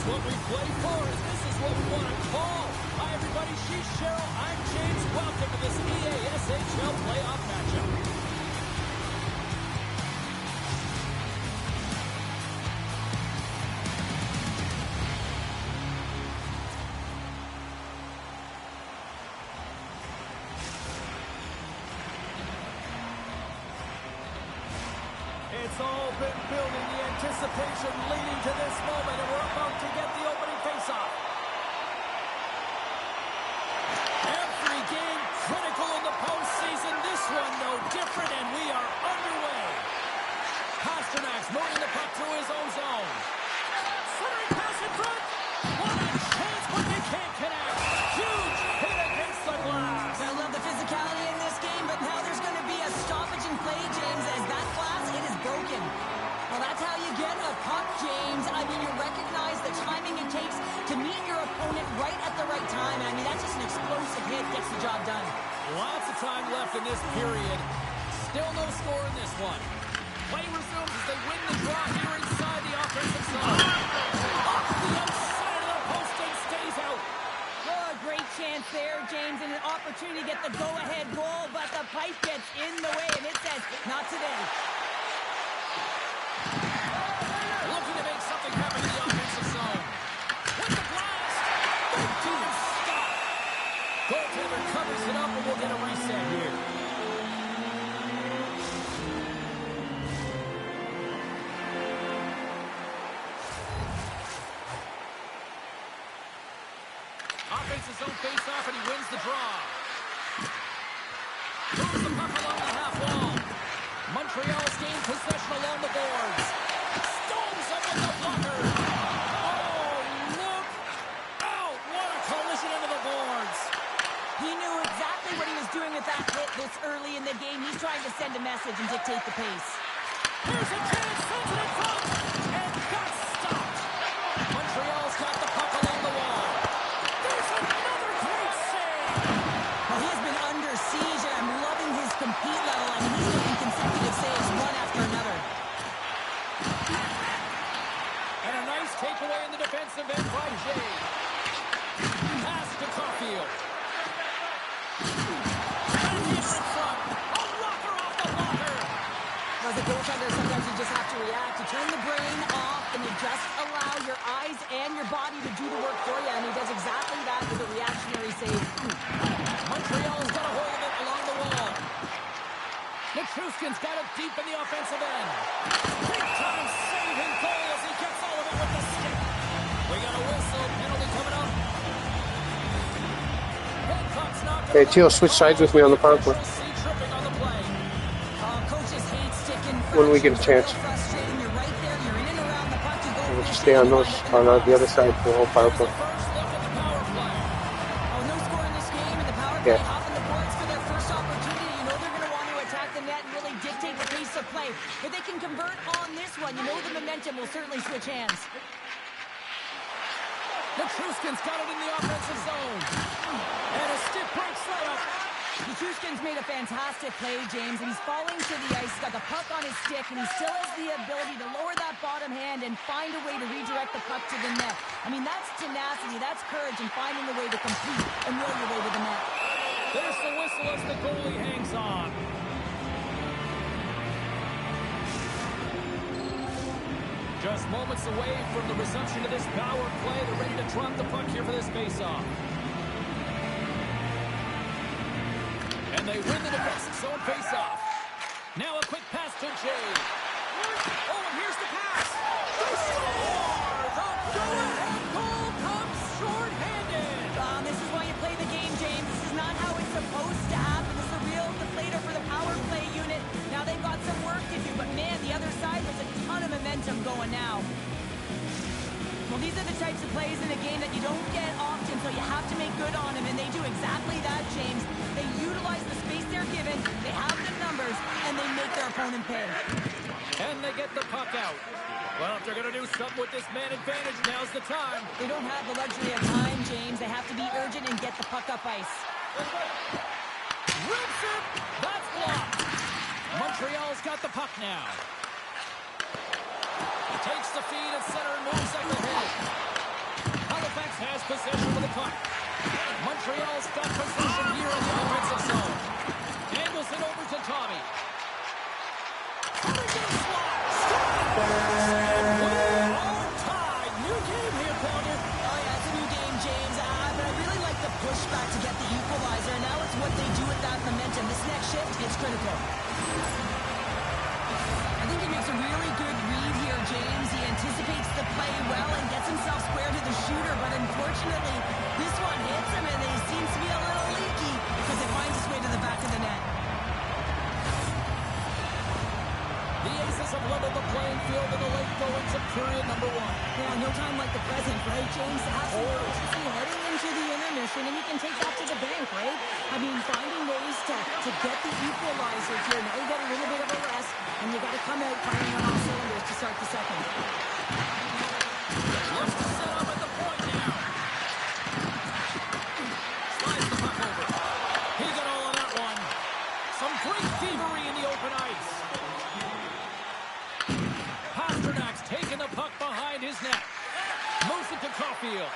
what we play for. This is what we want to call. Hi, everybody. She's Cheryl. I'm James. Welcome to this EASHL playoff matchup. It's all been building, the anticipation leading to this moment, and we're about to get the opening faceoff. Every game critical in the postseason. This one no different, and we are underway. Pasternak's moving the puck through his own zone. Centering pass in front. What a chance, but they can't connect. Huge hit against the glass. I love the physicality in this game, but now there's going to be a stoppage in play, James, as that glass, it is broken. Well, that's how you get a puck, James. I mean, you recognize the timing it takes to meet your opponent right at the right time. I mean, that's just an explosive hit, gets the job done. Lots of time left in this period. Still no score in this one. Play resumes as they win the draw here inside the offensive zone. Off the outside of the post and stays out. Oh, a great chance there, James, and an opportunity to get the go-ahead goal, but the pipe gets in the way, and it says, not today. Looking to make something happen in the offensive zone. With the blast. To the stop. Goaltender covers it up, and we'll get a reset here. Offensive zone face-off, and he wins the draw. Moves the puck along the half wall. Montreal's gained possession along the boards. Storms up with the blocker. Oh, look out. What a collision into the boards. He knew exactly what he was doing with that hit this early in the game. He's trying to send a message and dictate the pace. Here's a chance. Sends it in front. And got stopped. Montreal's got the puck along the wall. There's another great save. Well, he has been under siege, and I'm loving his compete level. I mean, he's making consecutive saves one after another. And a nice takeaway in the defensive end by Jay. Pass to Caulfield. And he's in front. A rocker off the blocker. As a goaltender, sometimes you just have to react. You turn the brain off, and you just allow your eyes and your body to do the work for you, and he does exactly that with a reactionary save. Montreal's got a hold of it along the wall. Nichushkin's got it deep in the offensive end. Big time save and goal as he gets all of it with the stick. Hey, Teal, switch sides with me on the power play Coaches hate sticking when we get a fractions. chance. Real frustrating. You're right there. You're in and around the puck. You go We'll for just your stay feet on and you those wind up in on the the box. other side for the whole power play. No score in this game, and the power play Yeah. hopping the boards for their first opportunity. You know they're going to want to attack the net and really dictate the pace of play. If they can convert on this one, you know the momentum will certainly switch hands. Nichushkin's got it in the offensive zone. And a stiff break setup. Nichushkin's made a fantastic play, James, and he's falling to the ice. He's got the puck on his stick, and he still has the ability to lower that bottom hand and find a way to redirect the puck to the net. I mean, that's tenacity, that's courage, and finding a way to compete and will your way to the net. There's the whistle as the goalie hangs on. Just moments away from the resumption of this power play. They're ready to drop the puck here for this faceoff. And they win the defensive zone faceoff. Now a quick pass to Jay. Oh, and here's the pass. They score! The go-ahead goal comes short-handed. This is why you play the game, James. This is not how it's supposed to happen. This is a real deflator for the power play unit. Now they've got some work to do, but man, the other side has a ton of momentum going now. Well, these are the types of plays in a game that you don't get often, so you have to make good on them, and they do exactly that, James. They utilize the space they're given, they have the numbers, and they make their opponent pay. And they get the puck out. Well, if they're going to do something with this man advantage, now's the time. They don't have the luxury of time, James. They have to be urgent and get the puck up ice. Rips it! That's blocked. Montreal's got the puck now. He takes the feed at center and moves up ahead. Halifax has possession of the puck. Montreal's got possession here in the offensive zone. Angles it over to Tommy. Tommy gets slot. And we are tied. New game here, Pounder. Oh, yeah, it's a new game, James. But I really like the pushback to get the equalizer. Now it's what they do with that momentum. This next shift, it's critical. I think he makes a really good read here, James. He anticipates the play well and gets himself square to the shooter, but unfortunately, this one hits him, and he seems to be a little leaky because it finds its way to the back of the net. The Aces have leveled the playing field in the late going to period number one. Yeah, no time like the present, right, James? To have some urgency heading into the intermission, and you can take that to the bank, right? I mean, finding ways to get the equalizer here. Now you got a little bit of a rest, and you got to come out firing on all cylinders to start the second. Looks to set up at the point now. Slides the puck over. He got all on that one. Some great thievery in the open ice. Pasternak's taking the puck behind his net. Moves it to Caulfield.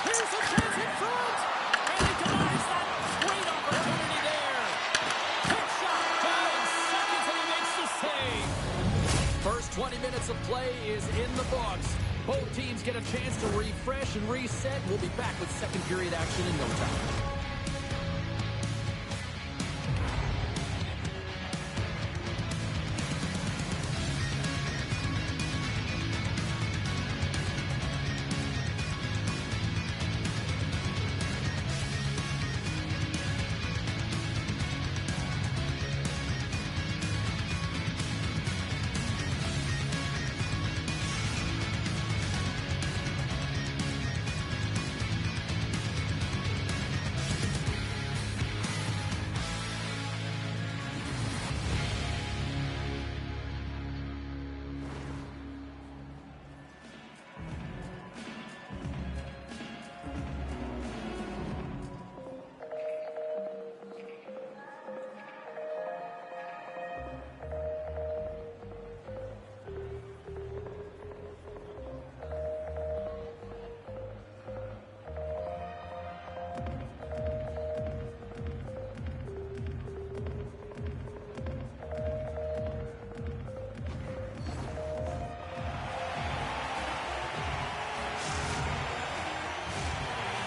Here's a chance in front. And he denies that great opportunity there. Quick shot. 5 seconds and he makes the save. First 20 minutes of play is in the books. Both teams get a chance to refresh and reset. We'll be back with second period action in no time.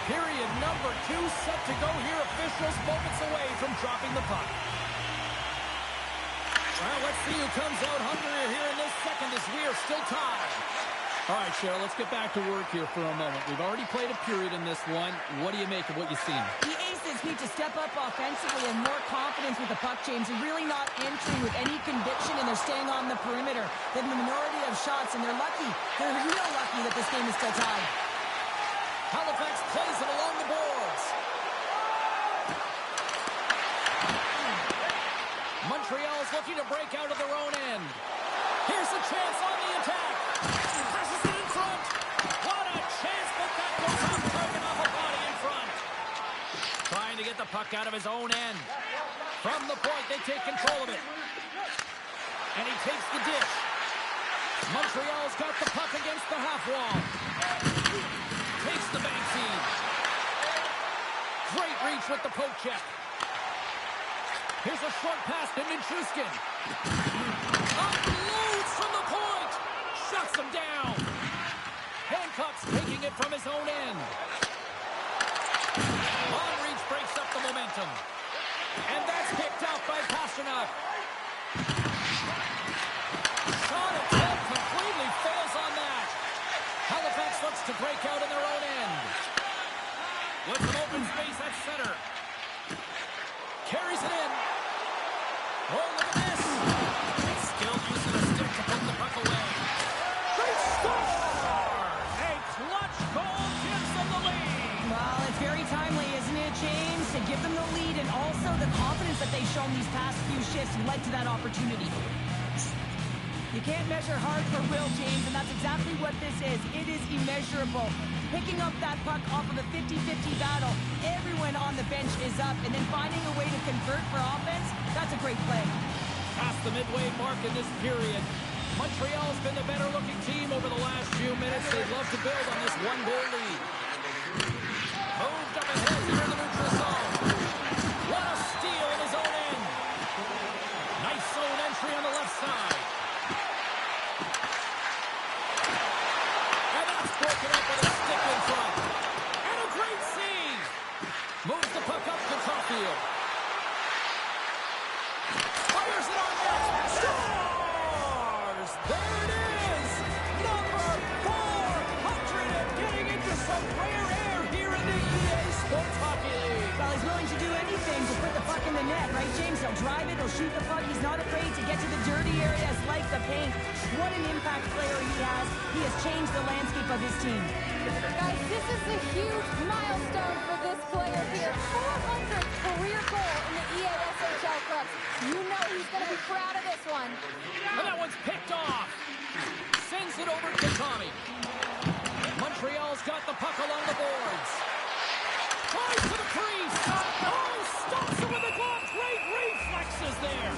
Period number 2 set to go here. Officials moments away from dropping the puck. Well, let's see who comes out hungrier here in this second as we are still tied. All right, Cheryl, let's get back to work here for a moment. We've already played a period in this one. What do you make of what you've seen? The Aces need to step up offensively and more confidence with the puck, James, and really not entering with any conviction, and they're staying on the perimeter. They're the minority of shots, and they're lucky. They're real lucky that this game is still tied. Halifax plays it along the boards. Montreal's looking to break out of their own end. Here's a chance on the attack. Passes it in front. What a chance, but that goes off target off a body in front. Trying to get the puck out of his own end. From the point, they take control of it. And he takes the dish. Montreal's got the puck against the half wall. Takes the bank feed. Great reach with the poke check. Here's a short pass to Minchuskin. Unloads from the point. Shuts him down. Hancock's taking it from his own end. Long reach breaks up the momentum. And that's picked up by Pasternak. Shot attempt completely fails on that. Halifax looks to break out in their own end. With some open space at center. Carries it in. Oh, look at this. Skilled use of the stick to put the puck away. They score! A clutch goal gives them the lead. Well, it's very timely, isn't it, James? To give them the lead and also the confidence that they've shown these past few shifts led to that opportunity. You can't measure hard for Will, James, and that's exactly what this is. It is immeasurable. Picking up that puck off of a 50-50 battle, everyone on the bench is up, and then finding a way to convert for offense, that's a great play. Past the midway mark in this period. Montreal's been the better-looking team over the last few minutes. They'd love to build on this one-goal lead. Moved up ahead here in the neutral zone. What a steal in his own end. Nice zone entry on the left side. Broken up with a stick in front. And a great save. Moves the puck up to Caulfield. Fires it on net. Scores! There it is! Number 400 and getting into some rare air here in the EA Sports Hockey League. Well, he's willing to do anything to put the puck in the net, right, James? He'll drive it, he'll shoot the puck. He's not afraid to get to the dirty areas like the paint. What an impact player he has. He has changed the landscape of his team. Guys, this is a huge milestone for this player here. 400th career goal in the EASHL clubs. You know he's going to be proud of this one. And that one's picked off. Sends it over to Tommy. Montreal's got the puck along the boards. Tries to the crease. Oh, stops it with the glove. Great reflexes there.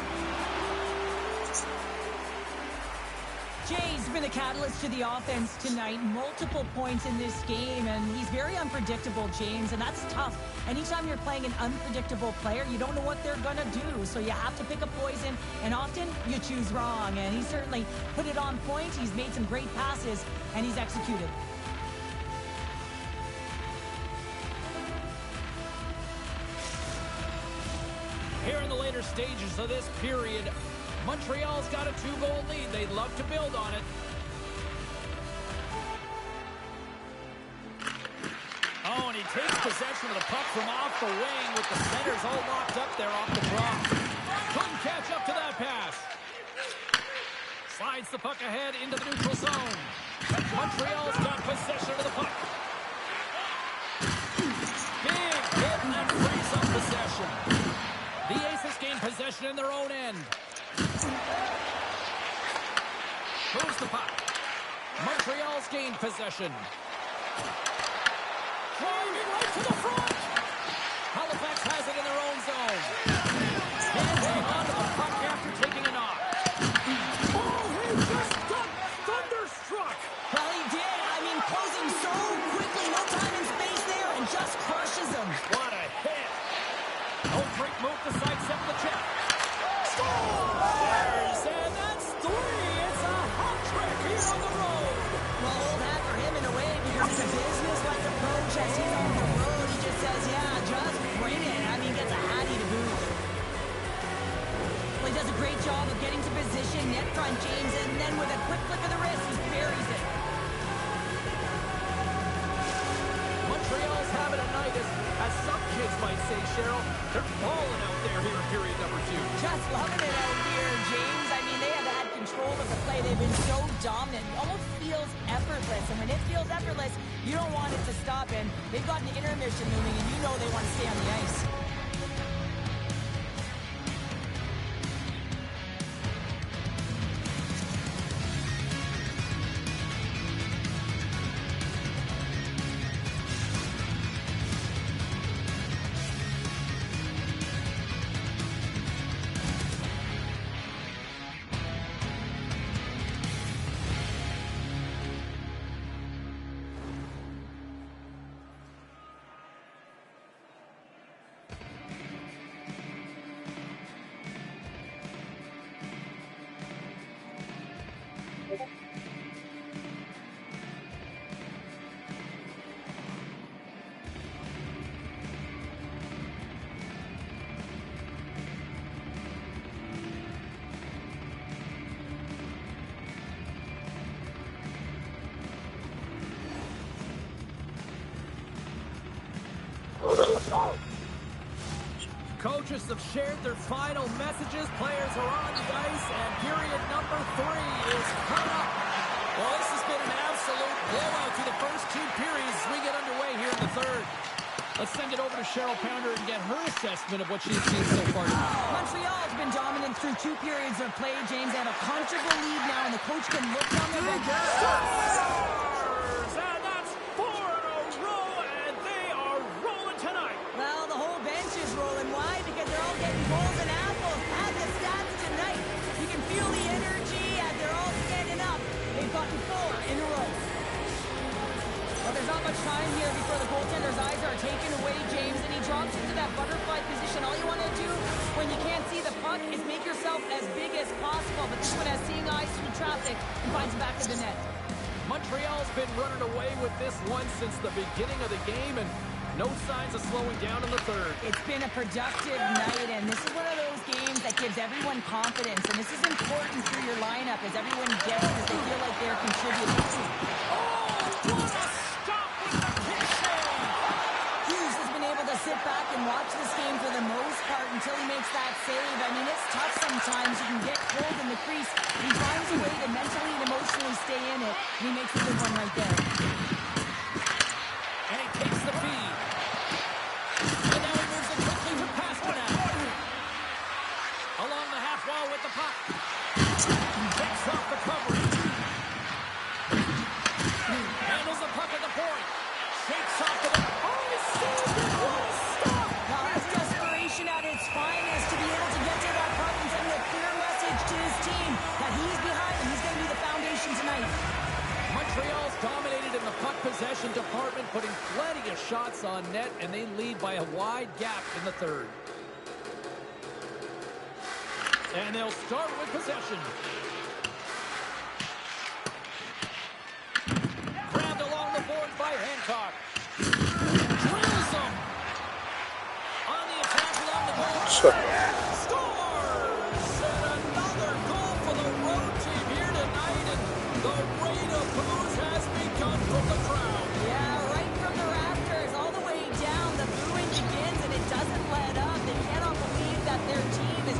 Jay's been the catalyst to the offense tonight. Multiple points in this game, and he's very unpredictable, James, and that's tough. Anytime you're playing an unpredictable player, you don't know what they're going to do, so you have to pick a poison, and often you choose wrong, and he certainly put it on point. He's made some great passes, and he's executed. Here in the later stages of this period, Montreal's got a 2-goal lead. They'd love to build on it. Oh, and he takes possession of the puck from off the wing with the centers all locked up there off the draw. Couldn't catch up to that pass. Slides the puck ahead into the neutral zone. Montreal's got possession of the puck. Big hit, and that frees up possession. The Aces gain possession in their own end. Moves the puck. Montreal's gained possession. Driving right to the front. Halifax has it in their own zone. Dancing onto the puck after taking a knock. Oh, he just got thunderstruck. Well, he did. I mean, closing so quickly, no time and space there, and just crushes him. What a hit. Oh, great move to sidestep the check. Scores! And that's 3. It's a hat trick here on the road. Well, old hat for him in a way, because it's a business-like approach as he's on the road. He just says, yeah, just bring it. I mean, gets a hattie to boot. Well, he does a great job of getting to position, net front, James, and then with a quick flick of the wrist, he buries it. folks might say, Cheryl. They're balling out there here in period number 2. Just loving it out here, James. I mean, they have had control of the play. They've been so dominant. It almost feels effortless. And when it feels effortless, you don't want it to stop. And they've got an intermission looming, and you know they want to stay on the ice. Coaches have shared their final messages. Players are on the ice, and period number 3 is coming up. Well, this has been an absolute blowout through the first 2 periods as we get underway here in the third. Let's send it over to Cheryl Pounder and get her assessment of what she's seen so far tonight. Montreal's been dominant through 2 periods of play, James. They have a comfortable lead now, and the coach can look down the bench. And that's 4 in a row, and they are rolling tonight. Well, the whole bench is rolling. Why? Because they're all getting goals and apples at the stats tonight. You can feel the energy as they're all standing up. They've gotten 4 in a row. Well, there's not much time here before the goaltender's eyes are taken away, James, and he drops into that butterfly position. All you want to do when you can't see the puck is make yourself as big as possible, but this one has seeing eyes through traffic and finds the back of the net. Montreal's been running away with this one since the beginning of the game, and no signs of slowing down in the third. It's been a productive night, and this is one of those games that gives everyone confidence, and this is important for your lineup as everyone gets it, as they feel like they're contributing. Oh, what a stop with the kick save! Hughes has been able to sit back and watch this game for the most part until he makes that save. I mean, it's tough sometimes. You can get cold in the crease. He finds a way to mentally and emotionally stay in it, and he makes a good one right there. And he takes the feed. And now he moves it quickly to Pasternak. Along the half wall with the puck. Takes off the coverage. Handles the puck at the point. Shakes off the... Oh, he saved it! What a stop! Now that's desperation at its finest, to be able to get to that puck and send a clear message to his team that he's behind and he's going to be the foundation tonight. Montreal's dominated in the puck possession department, putting plenty of shots on net, and they lead by a wide gap in the third. And they'll start with possession. Grabbed along the board by Hancock. Drills them. On the attack along the board. Scores! And another goal for the road team here tonight. And the rain of boos has begun from the crowd. Yeah, right from the rafters all the way down. The booing begins and it doesn't let up. They cannot believe that their team is...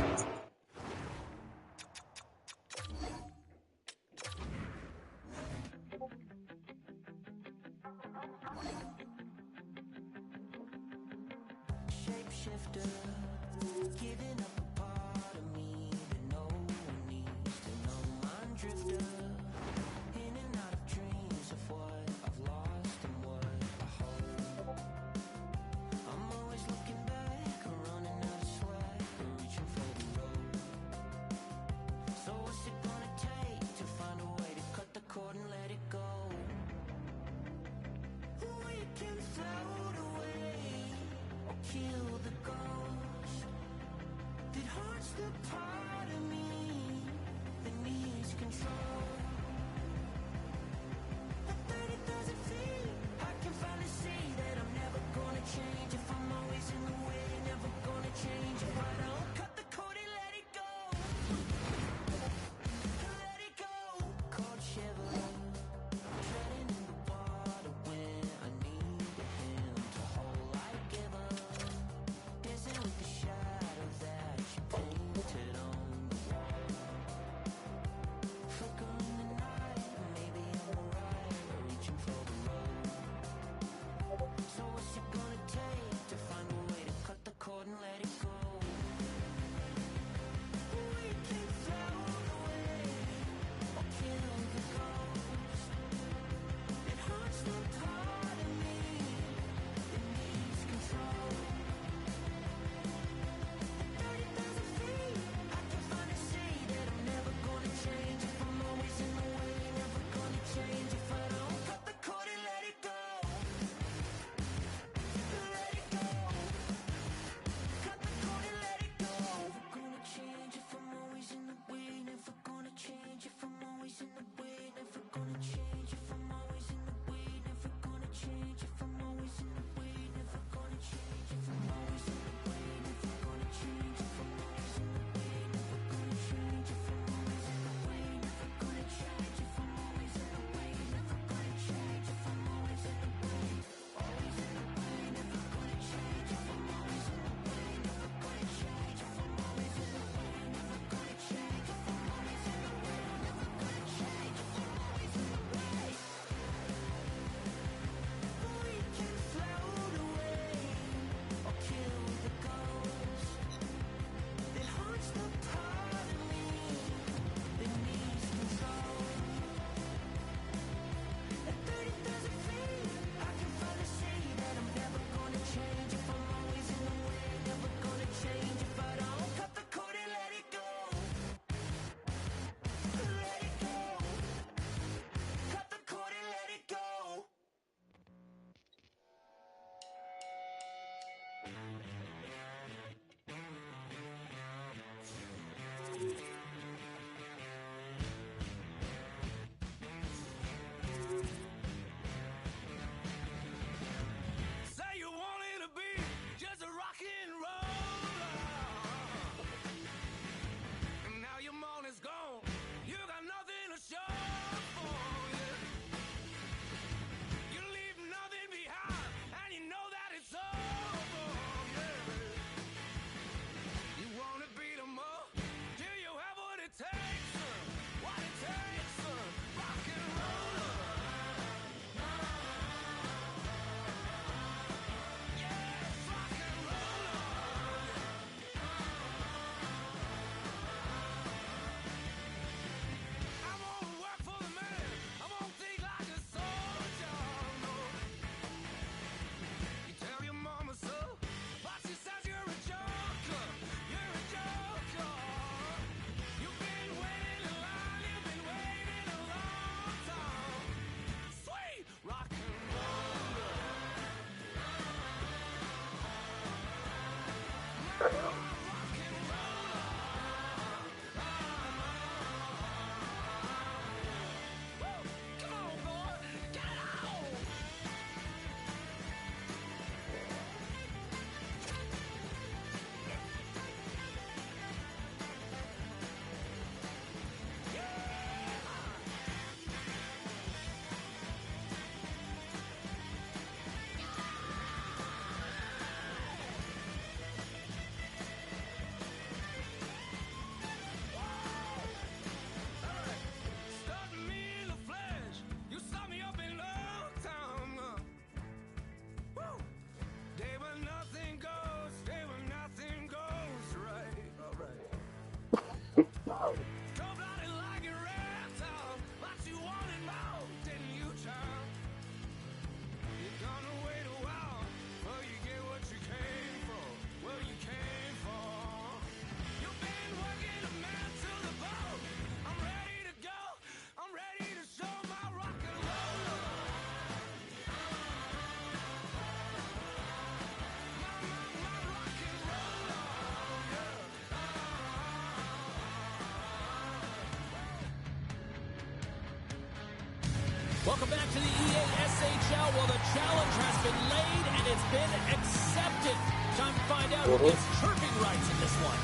Welcome back to the EASHL. Well, the challenge has been laid and it's been accepted. Time to find out who gets chirping rights in this one.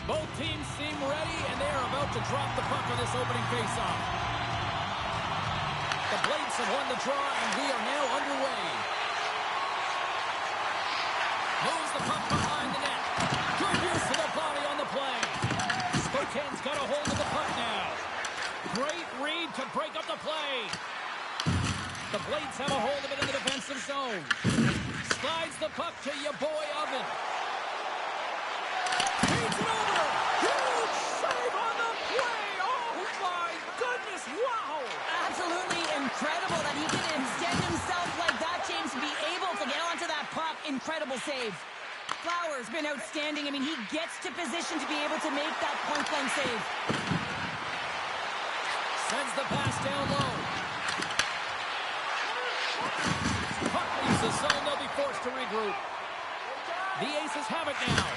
Both teams seem ready, and they are about to drop the puck on this opening faceoff. The Blades have won the draw, and we are now underway. Moves the puck behind the net. Good use of the body on the play. Spokane's got a hold of the puck now. Great read to break up the play. The Blades have a hold of it in the defensive zone. Slides the puck to your boy Oven. Feeds it over. Huge save on the play. Oh, my goodness. Wow. Absolutely incredible that he can extend himself like that, James, to be able to get onto that puck. Incredible save. Flower's been outstanding. I mean, he gets to position to be able to make that point-blank save. Sends the pass down low. Puck leaves the zone. They'll be forced to regroup. The Aces have it now.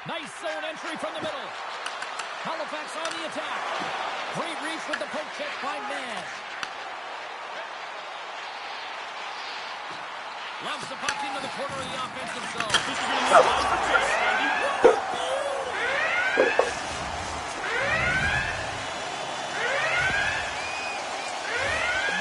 Nice zone entry from the middle. Halifax on the attack. Great reach with the poke check by Mann. Loves the puck into the corner of the offensive zone.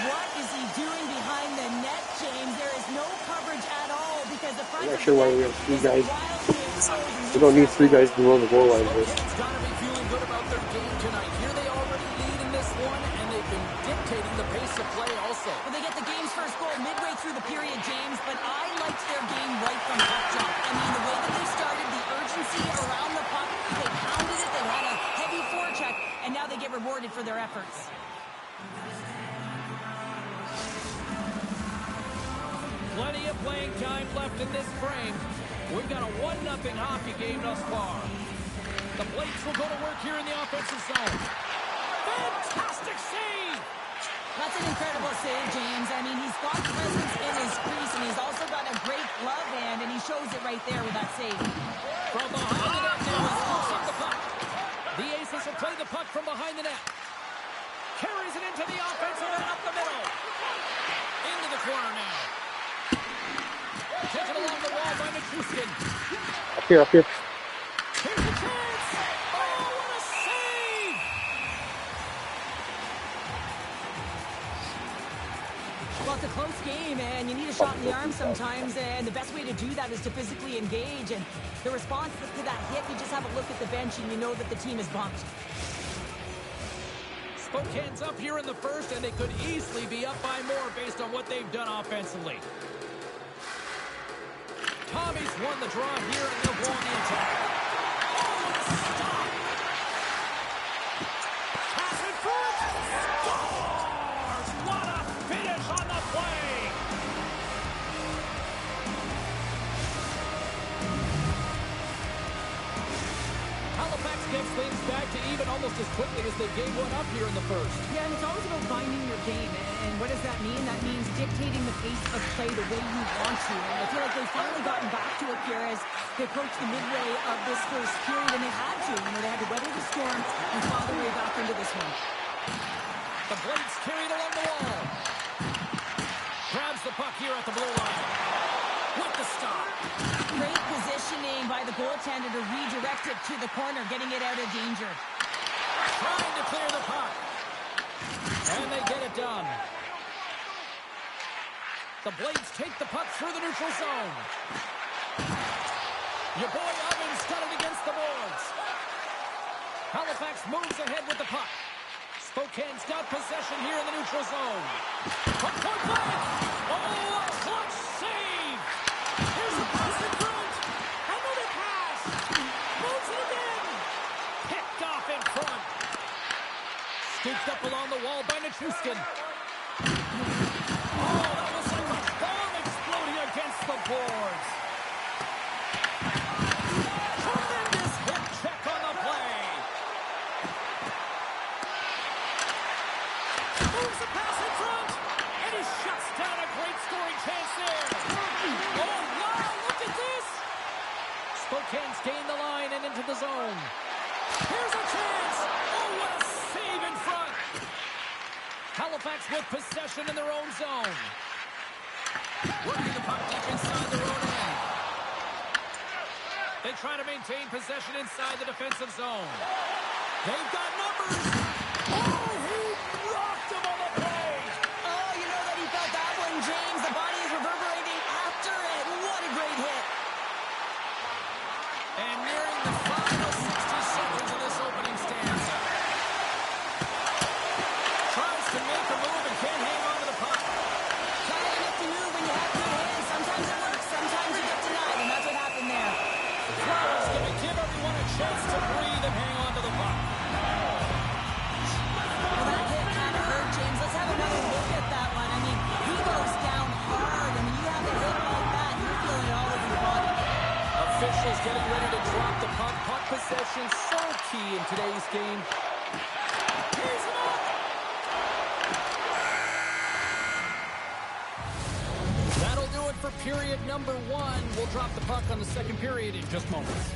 What is he doing behind the net, James? There is no coverage at all because the front I'm not of sure the why net we have three is guys. wildly exposed. We don't need three guys below the goal line. Spokane's got to be feeling good about their game tonight. Here they already lead in this one, and they've been dictating the pace of play also. Well, they get the game's first goal midway through the period, James, but I liked their game right from puck drop. I mean, the way that they started, the urgency around the puck, they pounded it, they had a heavy forecheck, and now they get rewarded for their efforts. Plenty of playing time left in this frame. We've got a 1-0 hockey game thus far. The Blades will go to work here in the offensive zone. Fantastic save! That's an incredible save, James. I mean, he's got presence in his crease, and he's also got a great glove hand, and he shows it right there with that save. From behind the net, now he scoops up the puck. The Aces will play the puck from behind the net. Carries it into the offensive and up the middle. Into the corner now. Taken along the wall by Nichushkin. Up here, up here. Here's a chance. Oh, what a save! Well, it's a close game, and you need a shot in the arm sometimes, and the best way to do that is to physically engage, and the response to that hit, you just have a look at the bench, and you know that the team is bumped. Spokane's up here in the first, and they could easily be up by more based on what they've done offensively. Tommy's won the draw here, and they'll go on the attack. Oh, what a stop! Pass in front! Scores! What a finish on the play! Halifax gets things back to even almost as quickly as they gave one up here in the first. Yeah, and it's always about finding your game, and what does that mean? That means dictating the pace of play the way you want to, and I feel like they've finally gotten back to it here as they approach the midway of this first period, and they had to. You know, they had to weather the storm and claw their way back into this one. The Blades carried along the wall. Grabs the puck here at the blue line. With the stop. Great positioning by the goaltender to redirect it to the corner, getting it out of danger. Trying to clear the puck. And they get it done. The Blades take the puck through the neutral zone. Your boy Ovens got it against the boards. Halifax moves ahead with the puck. Spokane's got possession here in the neutral zone. From point blank. Oh, a clutch save. Here's a pass in front. Another pass. Moves it again. Picked off in front. Scooped up along the wall by Nichushkin. Oh, that was like a bomb exploding against the boards. Tremendous hip check on the play. Moves the pass in down a great scoring chance there. Oh, wow, look at this. Spokane's gained the line and into the zone. Here's a chance. Oh, what a save in front. Halifax with possession in their own zone. Working the puck deep inside their own end. They try to maintain possession inside the defensive zone. They've got numbers. Oh, he rocked him on the play. Oh, you know that he felt that one, James. The body is reverberating after it. What a great hit. And nearing the final 60 seconds of this opening stanza. Tries to make a move and can't hang on to the puck. Try to make the move when you have good hands. Sometimes it works, sometimes you get denied, and that's what happened there. Flowers going to give everyone a chance to breathe and hang on to the puck. Well, that hit kind of hurt, James. Let's have another look at that one. I mean, he goes down hard. I mean, you have a hit like that, you're feeling it all over your body. Officials getting ready to drop the puck. Puck possession so key in today's game. Here's it up. That'll do it for period number 1. We'll drop the puck on the second period in just moments.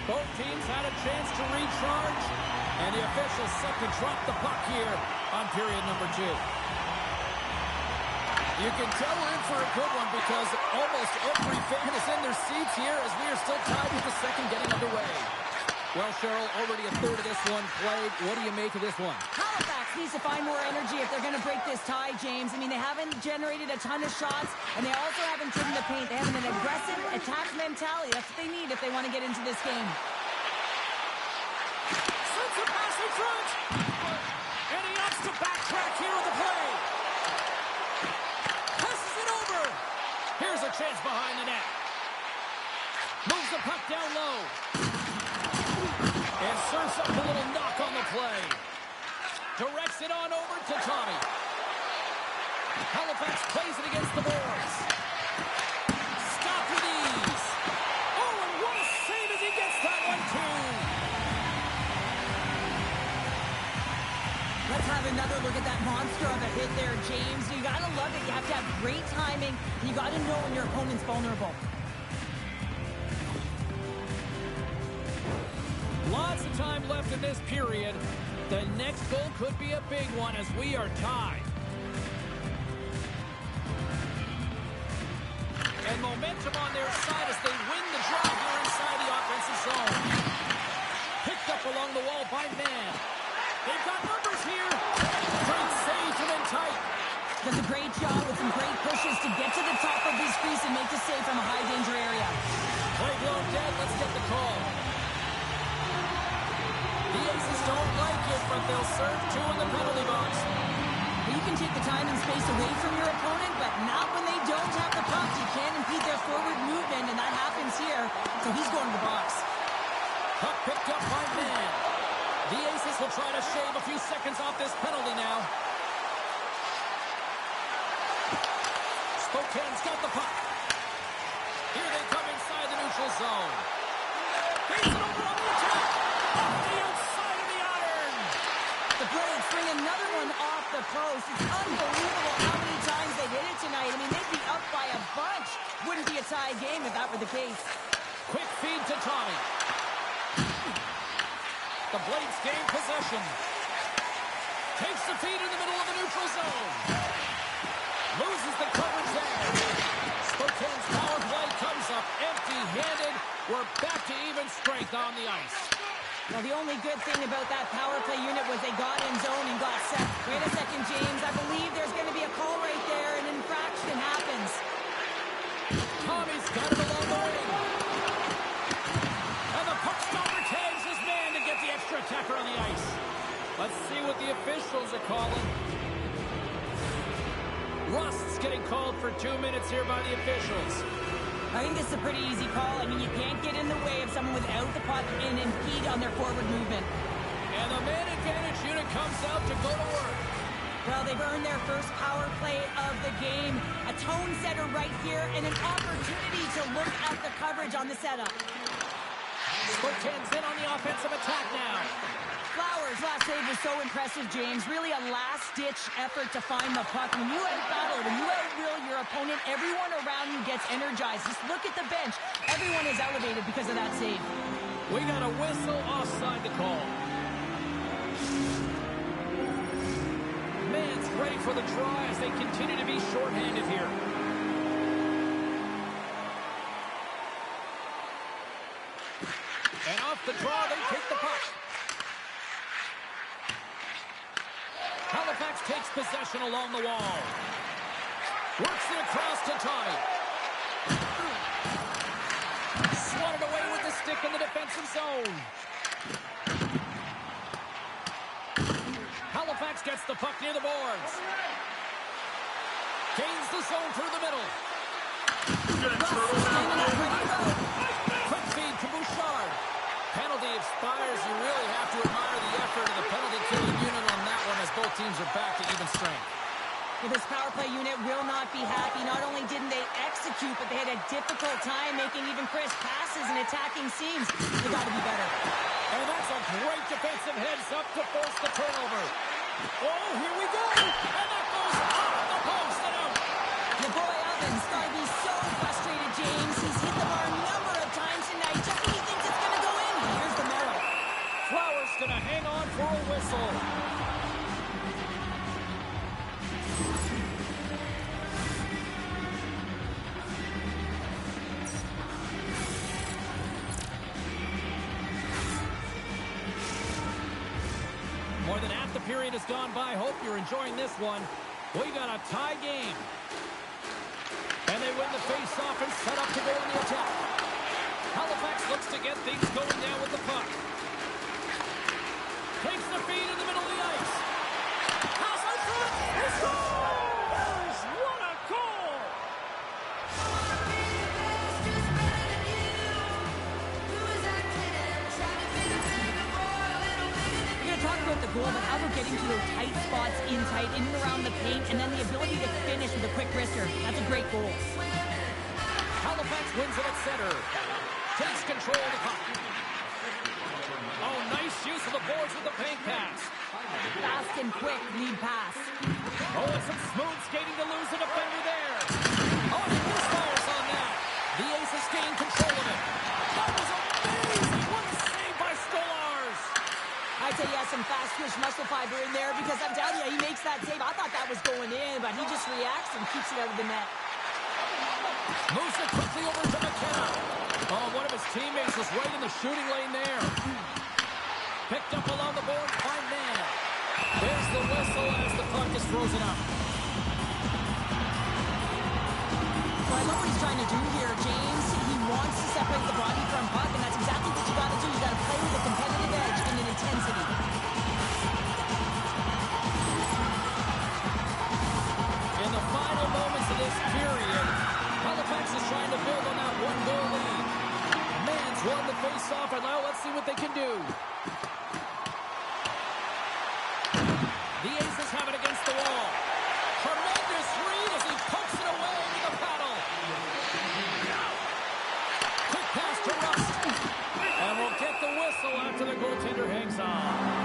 Both teams had a chance to recharge, and the officials set to drop the puck here on period number 2. You can tell we're in for a good one because almost every fan is in their seats here as we are still tied with the second getting underway. Well, Cheryl, already a third of this one played. What do you make of this one? Halifax needs to find more energy if they're going to break this tie, James. I mean, they haven't generated a ton of shots, and they also haven't driven the paint. They have an aggressive attack mentality. That's what they need if they want to get into this game. Sends a pass in front, and he opts to backtrack here with the play. Passes it over. Here's a chance behind the net. Moves the puck down low. And serves up a little knock on the play. Directs it on over to Tommy. Halifax plays it against the boards. Stop with ease. Oh, and what a save as he gets that one, too. Let's have another look at that monster of a hit there, James. You got to love it. You have to have great timing. And you got to know when your opponent's vulnerable. Lots of time left in this period. The next goal could be a big one as we are tied. And momentum on their side as they win the draw here inside the offensive zone. Picked up along the wall by Mann. They've got numbers here. Great save from in tight. Does a great job with some great pushes to get to the top of his crease and make the save from a high danger area. Play blown dead. Let's get the call. The Aces don't like it, but they'll serve 2 in the penalty box. You can take the time and space away from your opponent, but not when they don't have the puck. You can't impede their forward movement, and that happens here. So he's going to the box. Puck picked up by Mann. The Aces will try to shave a few seconds off this penalty now. Spokane's got the puck. Here they come inside the neutral zone. He's it over on the attack. Off the outside. bring another one off the post. It's unbelievable how many times they hit it tonight. I mean, they'd be up by a bunch. Wouldn't be a tie game if that were the case. Quick feed to Tommy. The Blades gain possession. Takes the feed in the middle of the neutral zone. Loses the coverage there. Spokane's power play comes up empty-handed. We're back to even strength on the ice. Well, the only good thing about that power play unit was they got in zone and got set. Wait a second, James. I believe there's going to be a call right there. An infraction happens. Tommy's got it along the wing. And the puck stopper tags his man to get the extra attacker on the ice. Let's see what the officials are calling. Rust's getting called for 2 minutes here by the officials. I think this is a pretty easy call. I mean, you can't get in the way of someone without the puck and impede on their forward movement. And the man advantage unit comes out to go to work. Well, they've earned their first power play of the game. A tone setter right here and an opportunity to look at the coverage on the setup. Spokane's in on the offensive attack now. Flowers' last save was so impressive, James. Really a last-ditch effort to find the puck. When you out-battle, when you out-will your opponent, everyone around you gets energized. Just look at the bench. Everyone is elevated because of that save. We got a whistle offside to call. Man's ready for the draw as they continue to be shorthanded here. And off the draw, they take the puck. Halifax takes possession along the wall. Works it across to Tommy. Swatted away with the stick in the defensive zone. Halifax gets the puck near the boards. Gains the zone through the middle. Quick feed to Bouchard. Penalty expires. You really have to admire the effort of the penalty killing unit on that one as both teams are back to even strength. Well, this power play unit will not be happy. Not only didn't they execute, but they had a difficult time making even crisp passes and attacking seams. They got to be better. And that's a great defensive heads-up to force the turnover. Oh, here we go! And that goes off the post and out. Your boy Evans got to be so frustrated, James. He's hit the bar a number of times tonight just when he thinks it's going to go in. Here's the moral. Flowers going to hang on for a whistle. More than half the period has gone by. Hope you're enjoying this one. We got a tie game. And they win the face-off and set up to go in the attack. Halifax looks to get things going down with the puck. Takes the feed in the middle of the ice. Pass on front. He scores! What a goal! We're going to talk about the goal, but how about getting to those tight spots in and around the paint, and then the ability to finish with a quick wrister. That's a great goal. Halifax wins it at center. Takes control of the puck. Oh, nice use of the boards with the paint pass. Fast and quick lead pass. Oh, and some smooth skating to lose a defender there. Oh, he misfires on that. The Aces gain control of it. That was amazing. What a save by Stolarz. I tell you, he has some fast twitch muscle fiber in there because I'm telling you, he makes that save. I thought that was going in, but he just reacts and keeps it out of the net. Moves it quickly over to McKenna. Oh, one of his teammates was right in the shooting lane there. Picked up along the boards by Mann. There's the whistle as the puck is frozen up. Well, I love what he's trying to do here, James. He wants to separate the body from puck, and that's exactly what you got to do. You got to play with a competitive edge and an intensity. In the final moments of this period, Halifax is trying to build on that one-goal lead. Mann's won the face-off, and now let's see what they can do. The Aces have it against the wall. Tremendous read as he pokes it away with the paddle. Quick pass to Rust. And we'll get the whistle after the goaltender hangs on.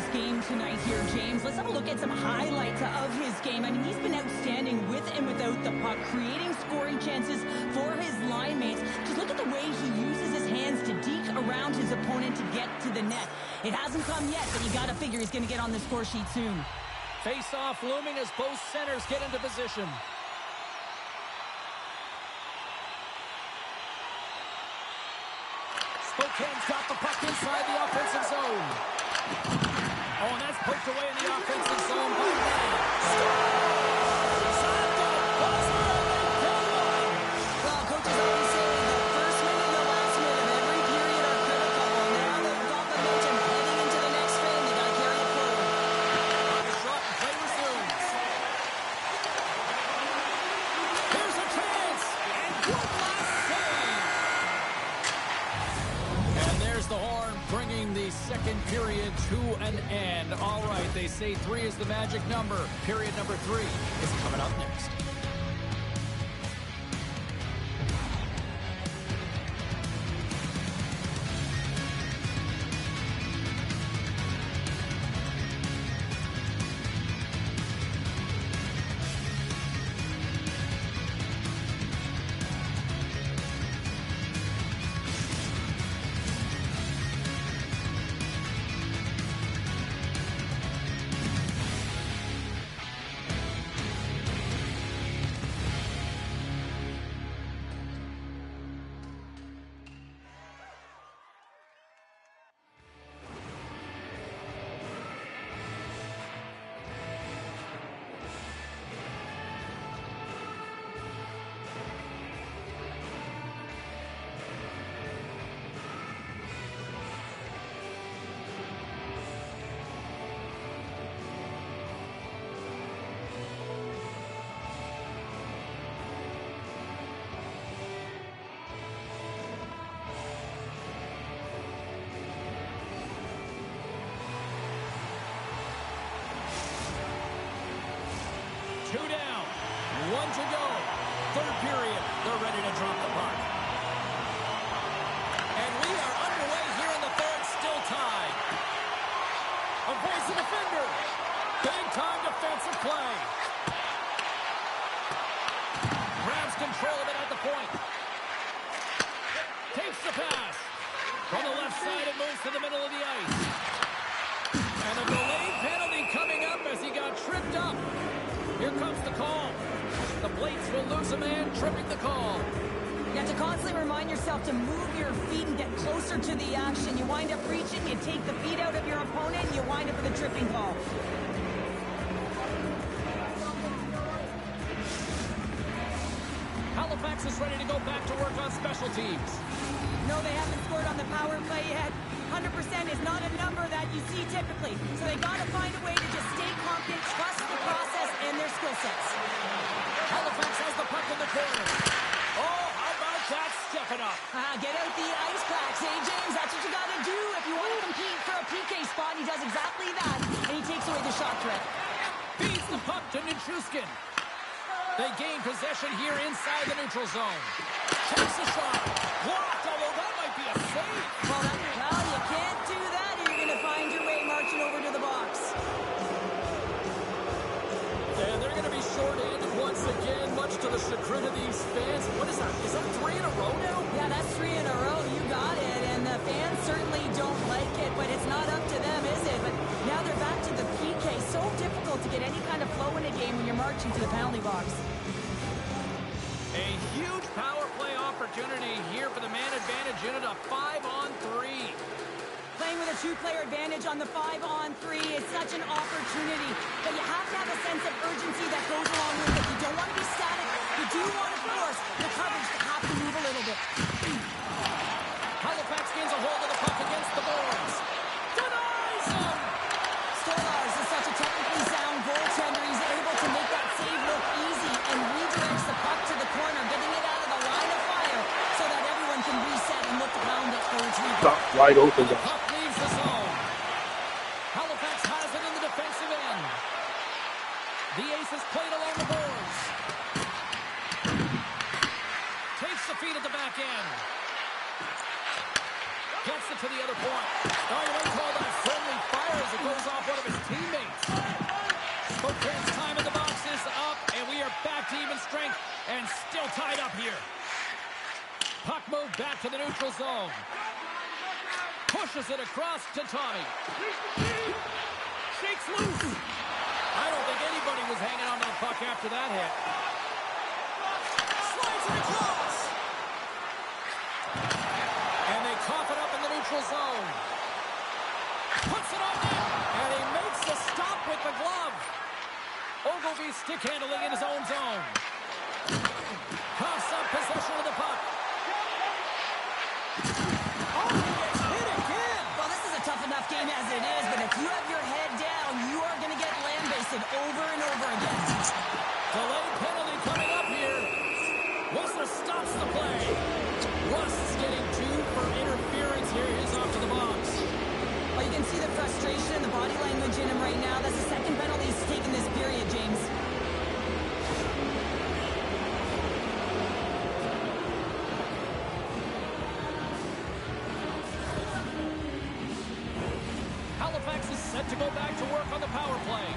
this game tonight here, James. Let's have a look at some highlights of his game. I mean, he's been outstanding with and without the puck, creating scoring chances for his line mates. Just look at the way he uses his hands to deke around his opponent to get to the net. It hasn't come yet, but you got to figure he's going to get on the score sheet soon. Face-off looming as both centers get into position. Spokane's got the puck inside the offensive zone. Oh, and that's poked away in the offensive zone by May. Well, coaches always say the first minute and the last minute of every period are critical. Now they've got the momentum heading into the next frame. They got to carry it forward. The shot and play resumes. Here's a chance. And one last save. And there's the horn, bringing the second period to an end. All right, they say 3 is the magic number. Period number 3 is coming up next. Two down, 1 to go. Third period, they're ready to drop the puck. And we are underway here in the third, still tied. Avoids the defender. Big time defensive play. Grabs control of it at the point. Takes the pass. From the left side, it moves to the middle of the ice. And a delayed penalty coming up as he got tripped up. Here comes the call. The Blades will lose a man, tripping the call. You have to constantly remind yourself to move your feet and get closer to the action. You wind up reaching, you take the feet out of your opponent, and you wind up with a tripping call. Halifax is ready to go back to work on special teams. No, they haven't scored on the power play yet. 100% is not a number that you see typically. So they got to find a way to just stay confident, trust the process and their skill sets. Halifax has the puck in the corner. Oh, how about that stepping up? Get out the ice packs, hey James? That's what you got to do if you want to compete for a PK spot. He does exactly that, and he takes away the shot threat. Feeds the puck to Nichushkin. They gain possession here inside the neutral zone. Takes a shot. Blocked, although that might be a save. Well, you can't do that, or you're going to find your way marching over to the box. And they're going to be short-handed once again, much to the chagrin of these fans. What is that? Is that 3 in a row now? Yeah, that's 3 in a row. You got it. And the fans certainly don't like it, but it's not up to them, is it? But now they're back to the PK. So difficult to get any kind of flow in a game when you're marching to the penalty box. A huge power play opportunity here for the man advantage unit, a 5-on-3. Playing with a 2-player advantage on the 5-on-3 is such an opportunity, but you have to have a sense of urgency that goes along with it. You don't want to be static. You do want to force the coverage to have to move a little bit. Halifax gains a hold of the puck against the boards. Denies him! Stolarz is such a technically sound goaltender. He's able to make that save look easy and redirects the puck to the corner, getting it out of the line of fire so that everyone can reset and look to pound it for retrieval. Stop wide open. Puck leaves the zone. Halifax has it in the defensive end. The Aces played along the boards. Takes the feed at the back end. Gets it to the other point. Oh, you might call that friendly fire as it goes off one of his teammates. Spokane's time in the box is up, and we are back to even strength and still tied up here. Puck moved back to the neutral zone. Pushes it across to Tommy. Shakes loose. I don't think anybody was hanging on to the puck after that hit. Slides it across. And they cough it up in the neutral zone. Puts it on net. And he makes the stop with the glove. Ogilvy stick handling in his own zone. Coughs up possession of the puck. Oh, he gets hit again. Well, this is a tough enough game as it is, but if you have your head down, you are going to get lambasted over and over again. Delayed penalty coming up here. Whistler stops the play. Rust's getting 2 for interference here. He's off to the box. Well, you can see the frustration and the body language in him right now. That's the second penalty he's taken this period, James. Halifax is set to go back to work on the power play.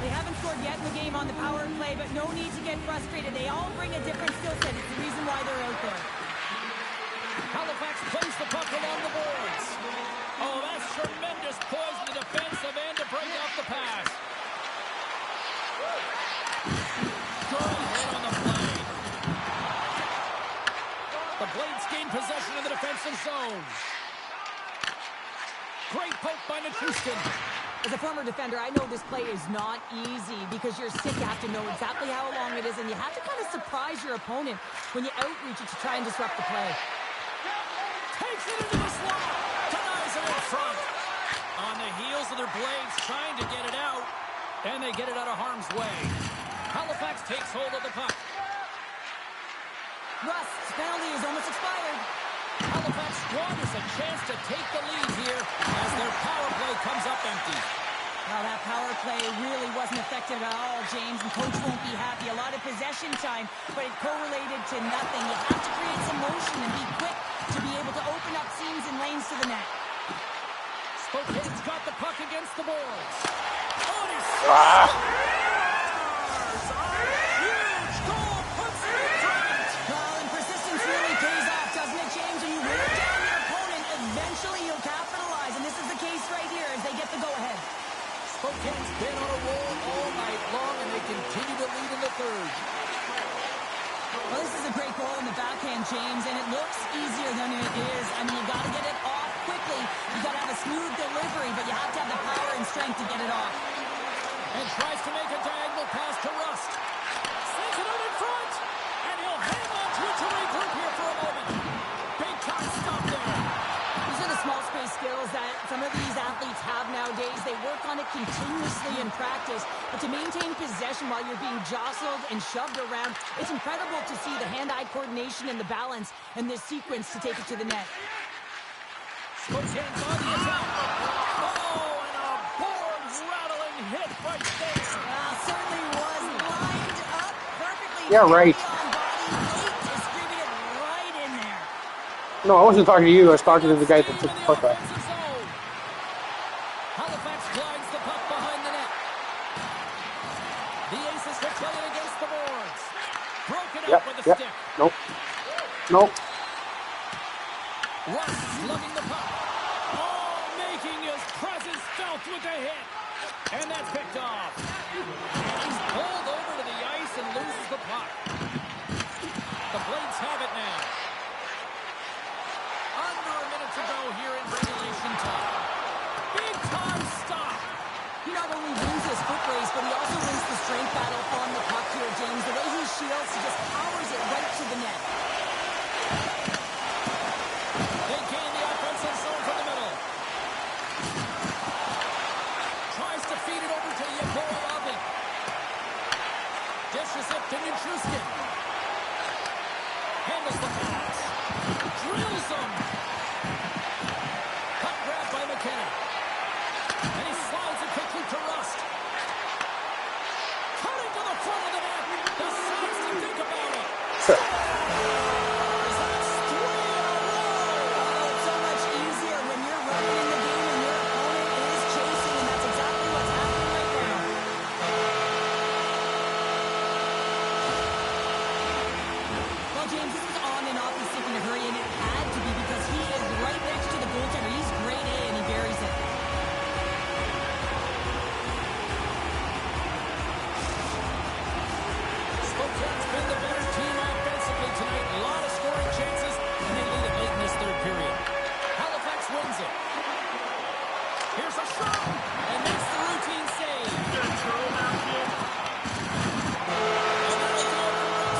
They haven't scored yet in the game on the power play, but no need to get frustrated. They all bring a different skill set. It's the reason why they're out there. Halifax plays the puck along the boards. Oh, that's tremendous poise in the defensive end to break off the pass. Good hit on the blade. The Blades gain possession in the defensive zone. Great poke by Nichushkin. As a former defender, I know this play is not easy because you're sick. You have to know exactly how long it is, and you have to kind of surprise your opponent when you outreach it to try and disrupt the play. Takes it into the slot. Denies it in front. On the heels of their blades, trying to get it out, and they get it out of harm's way. Halifax takes hold of the puck. Rust's penalty is almost expired. Halifax squanders a chance to take the lead here as their power play comes up empty. Well, that power play really wasn't effective at all, James, and coach won't be happy. A lot of possession time, but it correlated to nothing. You have to create some motion and be quick to be able to open up seams and lanes to the net. Spokane's got the puck against the boards. Oh, he huge goal puts it in front. Well, and persistence really pays off, doesn't it, James? When you wear down your opponent, eventually you'll capitalize, and this is the case right here as they get the go-ahead. Spokane's been on a roll all night long, and they continue to lead in the third. Well, this is a great goal in the backhand, James, and it looks easier than it is. I mean, you got to get it off quickly. You got to have a smooth delivery, but you have to have the power and strength to get it off. And tries to make a diagonal pass to Rust. Sends it out in front, and he'll hang on to it to regroup here for a moment. Big time stop there. These are the small space skills that some of these athletes have nowadays. They work on it continuously in practice, but to maintain possession while you're being jostled and shoved around, it's incredible to see the hand-eye coordination and the balance in this sequence to take it to the net. Spokane's on the attack. Oh, and a board-rattling hit right there. Certainly was lined up perfectly. Yeah, right. Just screaming it right in there. No, I wasn't talking to you. I was talking to the guy that took the puck back. Halifax glides the puck behind the net. The Aces will play it against the boards. Broken up with the stick. Nope. Nope. Russ slugging the puck. Oh, making his presence felt with the hit. And that's picked off. And he's pulled over to the ice and loses the puck. The Blades have it now. Under a minute to go here in regulation time. Big time stop. He not only wins his foot race, but he also wins the strength battle on the puck here, James. The way he shields, he just powers it right to the net. They gain the offensive zone from the middle. Tries to feed it over to Yegorov. Dishes it to Nichushkin. Handles the pass. Drills him. Puck grab by McKenna. And he slides it quickly to Rust. Cutting to the front of the net. Decides to think about it. James, this is on and off the stick in a hurry, and it had to be because he is right next to the goaltender. He's grade A, and he buries